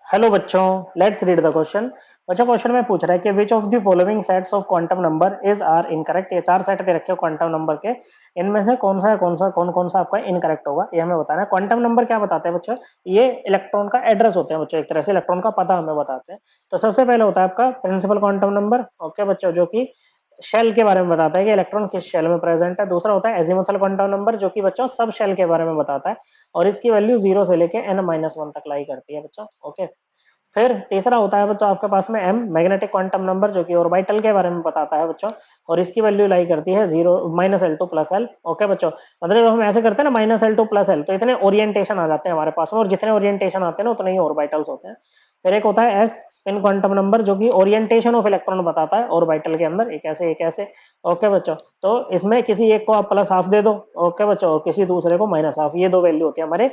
Hello बच्चों, let's read the question. बच्चों question में पूछ रहा है कि which of the following sets of quantum number is are incorrect. ये चार सेट दे रखे हो क्वांटम नंबर के, इनमें से कौन सा है, कौन कौन सा आपका इनकरेक्ट होगा ये हमें बताना है। क्वांटम नंबर क्या बताते हैं बच्चों? ये इलेक्ट्रॉन का एड्रेस होते हैं बच्चों, एक तरह से इलेक्ट्रॉन का पता हमें बताते हैं। तो सबसे पहले होता है आपका प्रिंसिपल क्वांटम नंबर, ओके बच्चों, जो कि शेल के बारे में बताता है कि इलेक्ट्रॉन किस शेल में प्रेजेंट है। दूसरा होता है एजीमुथल क्वांटम नंबर, जो कि बच्चों सब शेल के बारे में बताता है और इसकी वैल्यू 0 से लेके n-1 तक लाई करती है बच्चों, ओके। फिर तीसरा होता है बच्चों आपके पास में एम मैग्नेटिक क्वांटम नंबर, जो कि ऑर्बिटल के बारे में बताता है बच्चों, और इसकी वैल्यू लाई करती है 0 -L2 + L, ओके बच्चों। मतलब हम ऐसे करते हैं ना -L2 + L, तो इतने ओरिएंटेशन आ जाते हैं हमारे पास में, और जितने ओरिएंटेशन आते हैं ना उतने ही ऑर्बिटल्स होते हैं। फिर एक होता है एस स्पिन क्वांटम नंबर, जो कि ओरिएंटेशन ऑफ इलेक्ट्रॉन बताता है ऑर्बिटल के अंदर, एक ऐसे, ओके बच्चों। तो इसमें किसी एक को आप +½ दे दो, ओके बच्चों, और किसी दूसरे को -½ ये दो वैल्यू होती है हमारे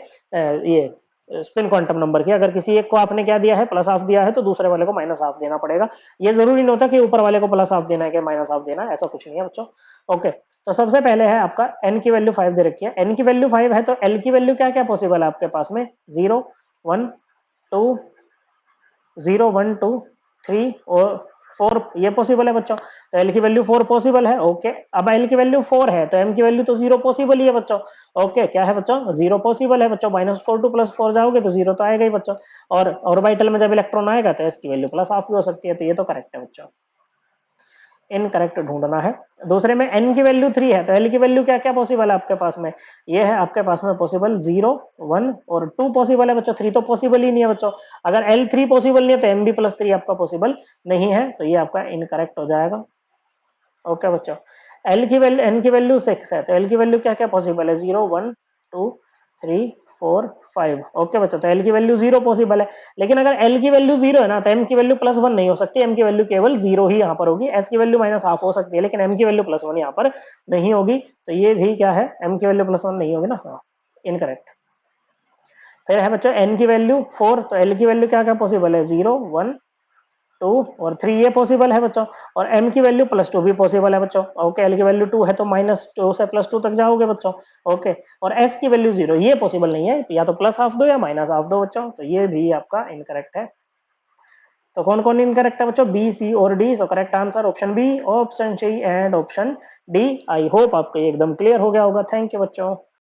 ये स्पिन क्वांटम नंबर की। अगर किसी एक को आपने क्या दिया है, +½ दिया है, तो दूसरे वाले को -½ देना पड़ेगा। ये जरूरी नहीं होता कि ऊपर वाले को +½ देना है कि -½ देना है, ऐसा कुछ नहीं है बच्चों, ओके। तो सबसे पहले है आपका n की वैल्यू 5 दे रखी है। n की वैल्यू 5 है तो l की वैल्यू क्या क्या पॉसिबल है आपके पास में? 0 1 2 0 1 2 3 और 4 ये पॉसिबल है बच्चों। तो एल की वैल्यू 4 पॉसिबल है, ओके। अब एल की वैल्यू 4 है तो एम की वैल्यू तो 0 पॉसिबल ही है बच्चों, ओके। क्या है बच्चों? 0 पॉसिबल है बच्चों। -42 + 4 जाओगे तो 0 तो आएगा ही बच्चों। और ऑर्बिटल में जब इलेक्ट्रॉन आएगा तो एस की वैल्यू +½ भी हो सकती है, तो ये तो करेक्ट है बच्चों। इनकरेक्ट ढूंढना है। दूसरे में n की वैल्यू 3 है तो l की वैल्यू क्या क्या पॉसिबल है आपके पास में? ये है आपके पास में पॉसिबल 0 1 और 2 पॉसिबल है बच्चों, 3 तो पॉसिबल ही नहीं है बच्चों। अगर l3 पॉसिबल नहीं है तो m भी +3 आपका पॉसिबल नहीं है, तो ये आपका इनकरेक्ट हो जाएगा, ओके बच्चों। एल की वैल्यू n की वैल्यू 6 है तो एल की वैल्यू क्या क्या पॉसिबल है? 0 1 2 3 4 5, ओके बच्चों। तो एल की वैल्यू 0 पॉसिबल है, लेकिन अगर एल की वैल्यू 0 है ना तो एम की वैल्यू +1 नहीं हो सकती, एम की वैल्यू केवल 0 ही यहाँ पर होगी। एस की वैल्यू -½ हो सकती है, लेकिन एम की वैल्यू +1 यहाँ पर नहीं होगी, तो ये भी क्या है, एम की वैल्यू +1 नहीं होगी ना, हाँ, इनकरेक्ट। फिर है बच्चों n की वैल्यू 4 तो एल की वैल्यू क्या क्या पॉसिबल है? 0 1 2 और 3 ये पॉसिबल है बच्चों। और m की वैल्यू +2 भी पॉसिबल है बच्चों, ओके। l की वैल्यू 2 है तो -2 से +2 तक जाओगे बच्चों, ओके। और s की वैल्यू 0 ये पॉसिबल नहीं है, या तो +½ दो या -½ दो बच्चों, तो ये भी आपका इनकरेक्ट है। तो कौन कौन इनकरेक्ट है बच्चों? बी सी और D. So correct answer option B, option C and option D. I hope आपको ये एकदम क्लियर हो गया होगा। थैंक यू बच्चों।